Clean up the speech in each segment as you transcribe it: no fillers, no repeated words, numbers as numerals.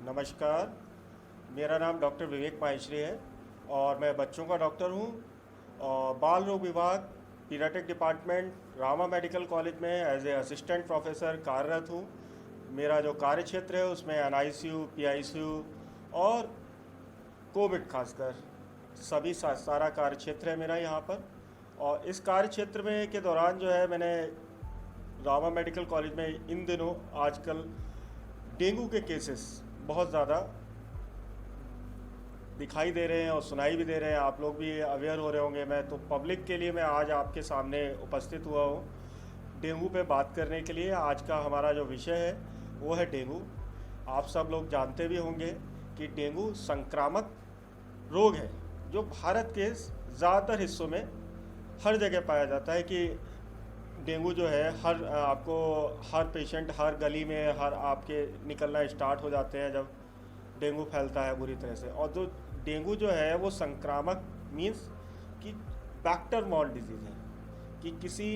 नमस्कार। मेरा नाम डॉक्टर विवेक माहेश्वरी है और मैं बच्चों का डॉक्टर हूँ और बाल रोग विभाग paediatric department Rama medical college में एज ए असिस्टेंट प्रोफेसर कार्यरत हूँ। मेरा जो कार्य क्षेत्र है उसमें एनआईसीयू, पीआईसीयू और कोविड खासकर सभी सारा कार्य क्षेत्र है मेरा यहाँ पर। और इस कार्य क्षेत्र में के दौरान जो है मैंने रामा मेडिकल कॉलेज में इन दिनों आजकल डेंगू के केसेस बहुत ज़्यादा दिखाई दे रहे हैं और सुनाई भी दे रहे हैं। आप लोग भी अवेयर हो रहे होंगे। मैं तो पब्लिक के लिए मैं आज आपके सामने उपस्थित हुआ हूँ डेंगू पे बात करने के लिए। आज का हमारा जो विषय है वो है डेंगू। आप सब लोग जानते भी होंगे कि डेंगू संक्रामक रोग है जो भारत के ज़्यादातर हिस्सों में हर जगह पाया जाता है। कि डेंगू जो है हर पेशेंट हर गली में हर आपके निकलना स्टार्ट हो जाते हैं जब डेंगू फैलता है बुरी तरह से। और जो डेंगू जो है वो संक्रामक मीन्स कि वेक्टर बॉर्न डिजीज़ है कि किसी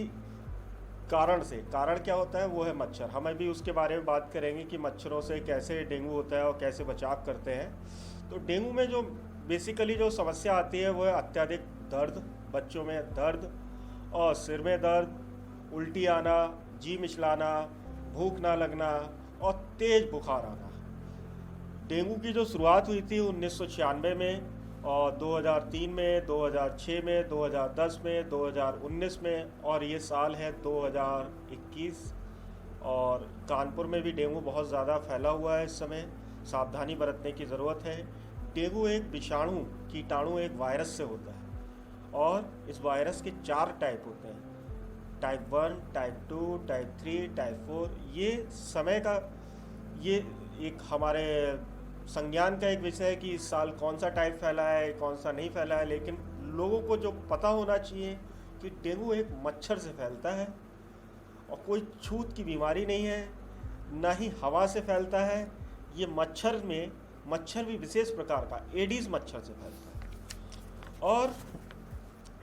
कारण से, कारण क्या होता है वो है मच्छर। हम अभी उसके बारे में बात करेंगे कि मच्छरों से कैसे डेंगू होता है और कैसे बचाव करते हैं। तो डेंगू में जो बेसिकली जो समस्या आती है वो है अत्यधिक दर्द, बच्चों में दर्द और सिर में दर्द, उल्टी आना, जी मिचलाना, भूख ना लगना और तेज़ बुखार आना। डेंगू की जो शुरुआत हुई थी 1996 में और 2003 में, 2006 में, 2010 में, 2019 में और ये साल है 2021। और कानपुर में भी डेंगू बहुत ज़्यादा फैला हुआ है इस समय। सावधानी बरतने की ज़रूरत है। डेंगू एक विषाणु कीटाणु एक वायरस से होता है और इस वायरस के 4 टाइप होते हैं, टाइप 1, टाइप 2, टाइप 3, टाइप 4। ये समय का ये एक हमारे संज्ञान का एक विषय है कि इस साल कौन सा टाइप फैला है कौन सा नहीं फैला है। लेकिन लोगों को जो पता होना चाहिए कि डेंगू एक मच्छर से फैलता है और कोई छूत की बीमारी नहीं है, ना ही हवा से फैलता है। ये मच्छर भी विशेष प्रकार का एडीज मच्छर से फैलता है। और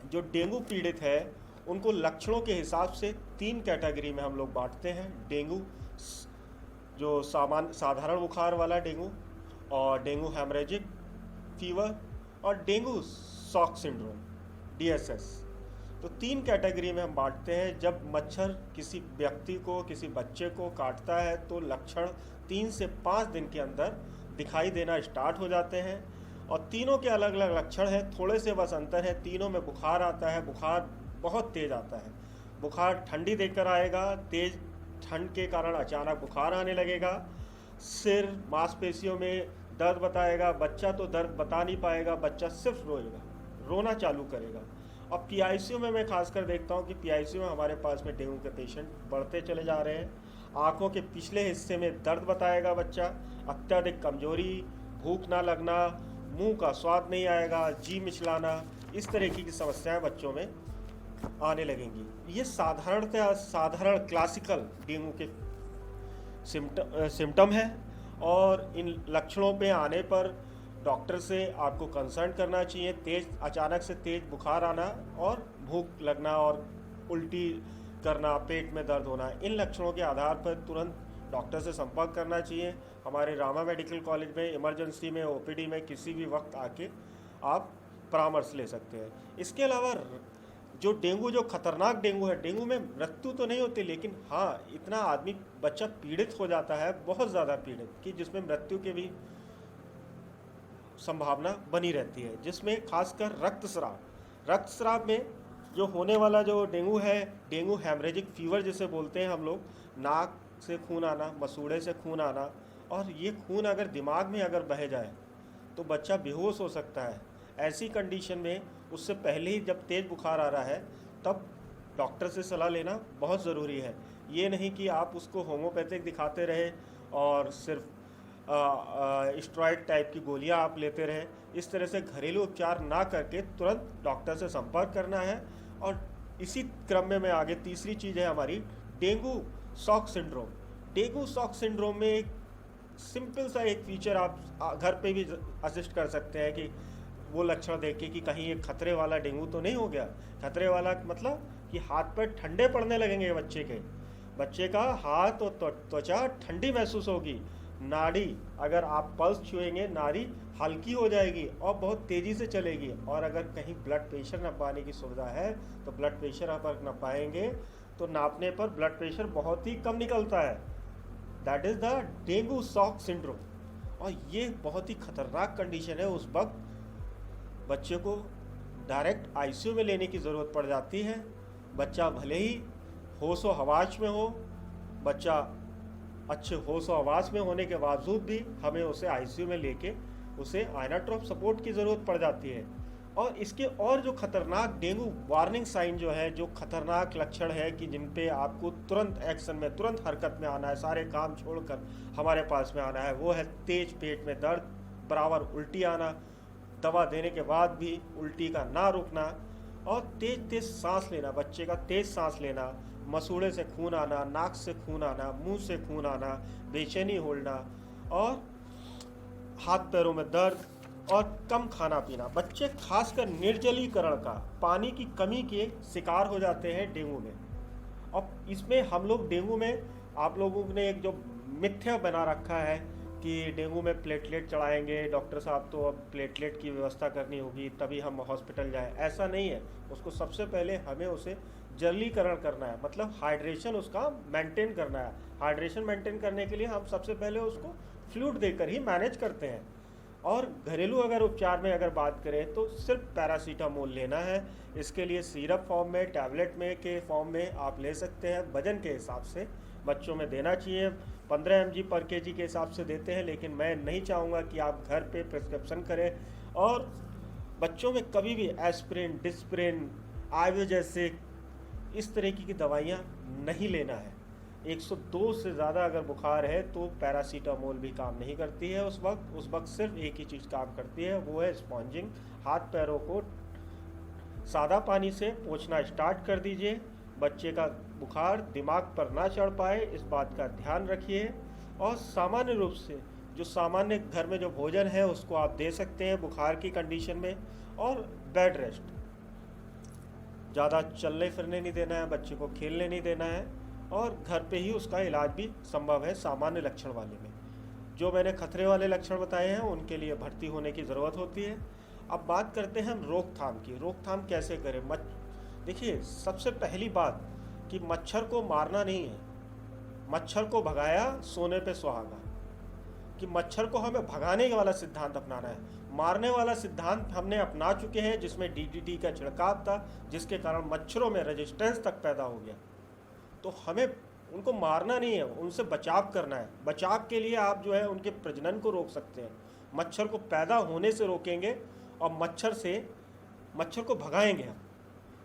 जो डेंगू पीड़ित है उनको लक्षणों के हिसाब से 3 कैटेगरी में हम लोग बांटते हैं। डेंगू जो साधारण बुखार वाला डेंगू और डेंगू हेमरेजिक फीवर और डेंगू शॉक सिंड्रोम DSS। तो 3 कैटेगरी में हम बांटते हैं। जब मच्छर किसी व्यक्ति को, किसी बच्चे को काटता है तो लक्षण 3 से 5 दिन के अंदर दिखाई देना स्टार्ट हो जाते हैं और तीनों के अलग अलग लक्षण हैं। थोड़े से बस अंतर है। तीनों में बुखार आता है, बुखार बहुत तेज़ आता है। बुखार ठंडी देकर आएगा, तेज़ ठंड के कारण अचानक बुखार आने लगेगा। सिर मांसपेशियों में दर्द बताएगा। बच्चा तो दर्द बता नहीं पाएगा, बच्चा सिर्फ रोएगा, रोना चालू करेगा। और PICU में मैं खासकर देखता हूँ कि PICU में हमारे पास में डेंगू के पेशेंट बढ़ते चले जा रहे हैं। आँखों के पिछले हिस्से में दर्द बताएगा बच्चा, अत्यधिक कमजोरी, भूख ना लगना, मुंह का स्वाद नहीं आएगा, जी मिचलाना, इस तरह की समस्याएं बच्चों में आने लगेंगी। ये साधारण क्लासिकल डेंगू के सिम्टम है। और इन लक्षणों पे आने पर डॉक्टर से आपको कंसल्ट करना चाहिए। अचानक से तेज़ बुखार आना और भूख लगना और उल्टी करना, पेट में दर्द होना, इन लक्षणों के आधार पर तुरंत डॉक्टर से संपर्क करना चाहिए। हमारे रामा मेडिकल कॉलेज में इमरजेंसी में, OPD में किसी भी वक्त आके आप परामर्श ले सकते हैं। इसके अलावा जो खतरनाक डेंगू है, डेंगू में मृत्यु तो नहीं होती, लेकिन हाँ इतना बच्चा पीड़ित हो जाता है, बहुत ज़्यादा पीड़ित, कि जिसमें मृत्यु की भी संभावना बनी रहती है। जिसमें खासकर रक्तस्राव में जो होने वाला जो डेंगू है, डेंगू हेमरेजिक फीवर जिसे बोलते हैं हम लोग, नाक से खून आना, मसूड़े से खून आना, और ये खून अगर दिमाग में अगर बह जाए तो बच्चा बेहोश हो सकता है। ऐसी कंडीशन में उससे पहले ही जब तेज़ बुखार आ रहा है तब डॉक्टर से सलाह लेना बहुत ज़रूरी है। ये नहीं कि आप उसको होम्योपैथिक दिखाते रहे और सिर्फ स्टेरॉइड टाइप की गोलियां आप लेते रहे। इस तरह से घरेलू उपचार ना करके तुरंत डॉक्टर से संपर्क करना है। और इसी क्रम में मैं आगे तीसरी चीज़ है हमारी dengue shock syndrome. Dengue shock syndrome में एक सिंपल सा एक फीचर आप घर पे भी असिस्ट कर सकते हैं कि वो लक्षण देख के कि कहीं ये खतरे वाला डेंगू तो नहीं हो गया। खतरे वाला मतलब कि हाथ पैर ठंडे पड़ने लगेंगे बच्चे का हाथ और त्वचा ठंडी महसूस होगी, नाड़ी, अगर आप पल्स छुएंगे नाड़ी हल्की हो जाएगी और बहुत तेज़ी से चलेगी। और अगर कहीं ब्लड प्रेशर नापने की सुविधा है तो ब्लड प्रेशर आप नापाएंगे तो नापने पर ब्लड प्रेशर बहुत ही कम निकलता है। That is the dengue shock syndrome. और ये बहुत ही खतरनाक कंडीशन है। उस वक्त बच्चे को डायरेक्ट आईसीयू में लेने की ज़रूरत पड़ जाती है। बच्चा भले ही होश व हवास में हो, बच्चा अच्छे होश व हवास में होने के बावजूद भी हमें उसे आईसीयू में लेके उसे आइनोट्रोप सपोर्ट की ज़रूरत पड़ जाती है। और इसके और जो खतरनाक डेंगू वार्निंग साइन जो है, जो खतरनाक लक्षण है कि जिन पे आपको तुरंत एक्शन में, तुरंत हरकत में आना है, सारे काम छोड़कर हमारे पास में आना है, वो है तेज पेट में दर्द, बराबर उल्टी आना, दवा देने के बाद भी उल्टी का ना रुकना, और तेज तेज सांस लेना, बच्चे का तेज सांस लेना, मसूड़े से खून आना, नाक से खून आना, मुंह से खून आना, बेचैनी होना, और हाथ पैरों में दर्द, और कम खाना पीना। बच्चे खासकर निर्जलीकरण का, पानी की कमी के शिकार हो जाते हैं डेंगू में। और इसमें हम लोग डेंगू में, आप लोगों ने एक जो मिथ्या बना रखा है कि डेंगू में प्लेटलेट चढ़ाएंगे, डॉक्टर साहब तो अब प्लेटलेट की व्यवस्था करनी होगी तभी हम हॉस्पिटल जाएं। ऐसा नहीं है। उसको सबसे पहले हमें उसे जलीकरण करना है, मतलब हाइड्रेशन उसका मेंटेन करना है। हाइड्रेशन मेंटेन करने के लिए हम सबसे पहले उसको फ्लूइड देकर ही मैनेज करते हैं। और घरेलू अगर उपचार में अगर बात करें तो सिर्फ पैरासीटामोल लेना है। इसके लिए सिरप फॉर्म में, टैबलेट में के फॉर्म में आप ले सकते हैं। वजन के हिसाब से बच्चों में देना चाहिए, 15 mg पर kg के हिसाब से देते हैं, लेकिन मैं नहीं चाहूँगा कि आप घर पे प्रिस्क्रिप्शन करें। और बच्चों में कभी भी एस्पिरिन, डिस्प्रिन, आयोजेसिक, इस तरह की दवाइयाँ नहीं लेना है। 102 से ज़्यादा अगर बुखार है तो पैरासीटामोल भी काम नहीं करती है। उस वक्त सिर्फ एक ही चीज़ काम करती है, वो है स्पॉन्जिंग। हाथ पैरों को सादा पानी से पोंछना स्टार्ट कर दीजिए। बच्चे का बुखार दिमाग पर ना चढ़ पाए, इस बात का ध्यान रखिए। और सामान्य रूप से जो सामान्य घर में जो भोजन है उसको आप दे सकते हैं बुखार की कंडीशन में। और बेड रेस्ट, ज़्यादा चलने फिरने नहीं देना है, बच्चे को खेलने नहीं देना है, और घर पे ही उसका इलाज भी संभव है सामान्य लक्षण वाले में। जो मैंने खतरे वाले लक्षण बताए हैं उनके लिए भर्ती होने की ज़रूरत होती है। अब बात करते हैं हम रोकथाम की। रोकथाम कैसे करें? देखिए, सबसे पहली बात कि मच्छर को मारना नहीं है, मच्छर को भगाया सोने पे सुहागा। कि मच्छर को हमें भगाने वाला सिद्धांत अपनाना है। मारने वाला सिद्धांत हमने अपना चुके हैं, जिसमें डीडीटी का छिड़काव था, जिसके कारण मच्छरों में रेजिस्टेंस तक पैदा हो गया। तो हमें उनको मारना नहीं है, उनसे बचाव करना है। बचाव के लिए आप जो है उनके प्रजनन को रोक सकते हैं। मच्छर को पैदा होने से रोकेंगे और मच्छर को भगाएंगे हम।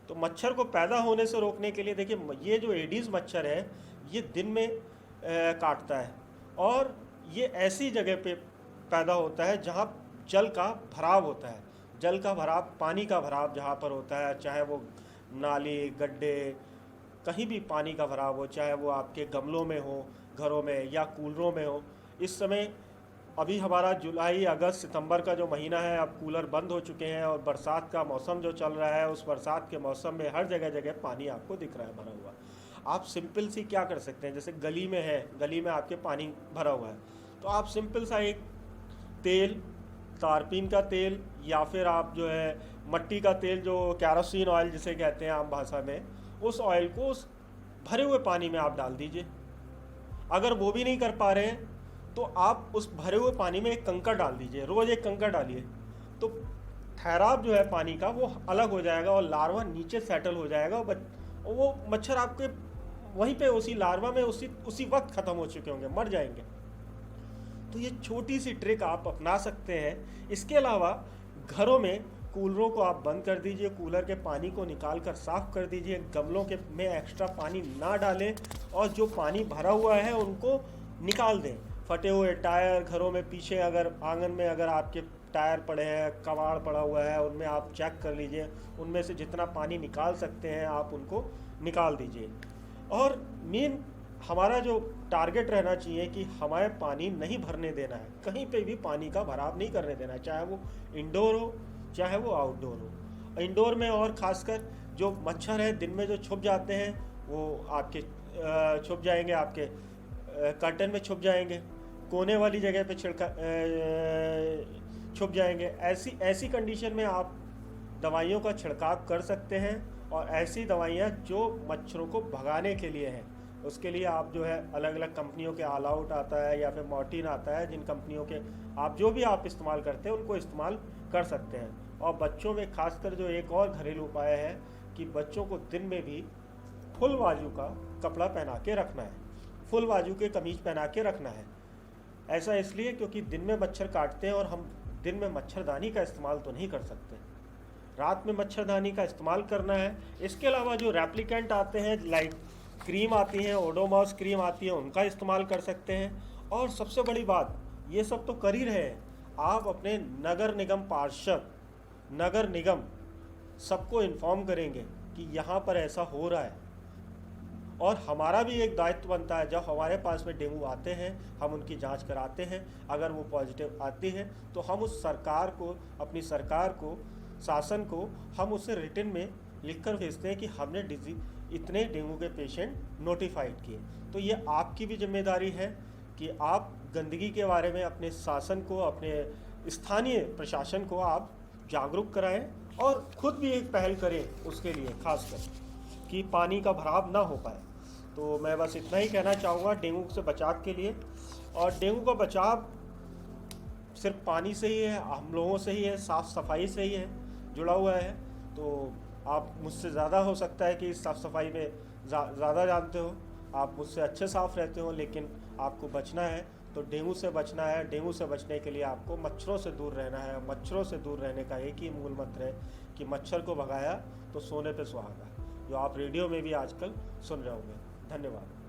तो मच्छर को पैदा होने से रोकने के लिए देखिए, ये जो एडीज़ मच्छर है ये दिन में काटता है, और ये ऐसी जगह पे पैदा होता है जहाँ जल का भराव होता है। जल का भराव, पानी का भराव जहाँ पर होता है, चाहे वो नाली, गड्ढे, कहीं भी पानी का भराव हो, चाहे वो आपके गमलों में हो, घरों में या कूलरों में हो। इस समय अभी हमारा जुलाई, अगस्त, सितंबर का जो महीना है, अब कूलर बंद हो चुके हैं और बरसात का मौसम जो चल रहा है, उस बरसात के मौसम में हर जगह जगह पानी आपको दिख रहा है भरा हुआ। आप सिंपल सी क्या कर सकते हैं, जैसे गली में है, गली में आपके पानी भरा हुआ है, तो आप सिंपल सा एक तेल, तारपीन का तेल, या फिर आप जो है मट्टी का तेल, जो कैरोसिन ऑयल जिसे कहते हैं आम भाषा में, उस ऑयल को उस भरे हुए पानी में आप डाल दीजिए। अगर वो भी नहीं कर पा रहे हैं तो आप उस भरे हुए पानी में एक कंकड़ डाल दीजिए, रोज़ एक कंकड़ डालिए, तो ठहराव जो है पानी का वो अलग हो जाएगा और लार्वा नीचे सेटल हो जाएगा, और वो मच्छर आपके वहीं पे उसी लार्वा में उसी वक्त ख़त्म हो चुके होंगे, मर जाएंगे। तो ये छोटी सी ट्रिक आप अपना सकते हैं। इसके अलावा घरों में कूलरों को आप बंद कर दीजिए, कूलर के पानी को निकाल कर साफ़ कर दीजिए, गमलों के में एक्स्ट्रा पानी ना डालें, और जो पानी भरा हुआ है उनको निकाल दें। फटे हुए टायर घरों में पीछे, अगर आंगन में अगर आपके टायर पड़े हैं, कबाड़ पड़ा हुआ है, उनमें आप चेक कर लीजिए, उनमें से जितना पानी निकाल सकते हैं आप उनको निकाल दीजिए। और मेन हमारा जो टारगेट रहना चाहिए कि हमारे पानी नहीं भरने देना है, कहीं पे भी पानी का भराव नहीं करने देना है, चाहे वो इंडोर हो चाहे वो आउटडोर हो। इंडोर में और ख़ासकर जो मच्छर है दिन में जो छुप जाते हैं वो आपके छुप जाएंगे, आपके कर्टन में छुप जाएंगे, कोने वाली जगह पे छुप जाएंगे। ऐसी कंडीशन में आप दवाइयों का छिड़काव कर सकते हैं, और ऐसी दवाइयाँ जो मच्छरों को भगाने के लिए हैं। उसके लिए आप जो है अलग अलग कंपनियों के ऑल आउट आता है या फिर मॉर्टिन आता है, जिन कंपनियों के आप जो भी आप इस्तेमाल करते हैं उनको इस्तेमाल कर सकते हैं। और बच्चों में खासकर जो एक और घरेलू उपाय है कि बच्चों को दिन में भी फुल बाजू का कपड़ा पहना के रखना है, फुल बाजू के कमीज पहना के रखना है। ऐसा इसलिए क्योंकि दिन में मच्छर काटते हैं और हम दिन में मच्छरदानी का इस्तेमाल तो नहीं कर सकते, रात में मच्छरदानी का इस्तेमाल करना है। इसके अलावा जो रेप्लिकेंट आते हैं, लाइक क्रीम आती हैं, ओडोमॉस क्रीम आती है, उनका इस्तेमाल कर सकते हैं। और सबसे बड़ी बात, ये सब तो कर ही रहे हैं, आप अपने नगर निगम पार्षद, नगर निगम सबको इन्फॉर्म करेंगे कि यहाँ पर ऐसा हो रहा है। और हमारा भी एक दायित्व बनता है, जब हमारे पास में डेंगू आते हैं हम उनकी जांच कराते हैं। अगर वो पॉजिटिव आती है तो हम उस सरकार को, अपनी सरकार को, शासन को हम उसे रिटन में लिखकर भेजते हैं कि हमने इतने डेंगू के पेशेंट नोटिफाइड किए। तो ये आपकी भी जिम्मेदारी है कि आप गंदगी के बारे में अपने शासन को, अपने स्थानीय प्रशासन को आप जागरूक कराएं और खुद भी एक पहल करें उसके लिए, खासकर कि पानी का भराव ना हो पाए। तो मैं बस इतना ही कहना चाहूँगा डेंगू से बचाव के लिए। और डेंगू का बचाव सिर्फ पानी से ही है, हम लोगों से ही है, साफ़ सफाई से ही है, जुड़ा हुआ है। तो आप मुझसे ज़्यादा हो सकता है कि साफ़ सफाई में ज़्यादा जानते हो, आप मुझसे अच्छे साफ़ रहते हो, लेकिन आपको बचना है तो डेंगू से बचना है। डेंगू से बचने के लिए आपको मच्छरों से दूर रहना है। मच्छरों से दूर रहने का एक ही मूल मंत्र है कि मच्छर को भगाया तो सोने पे सुहागा, जो आप रेडियो में भी आजकल सुन रहे होंगे। धन्यवाद।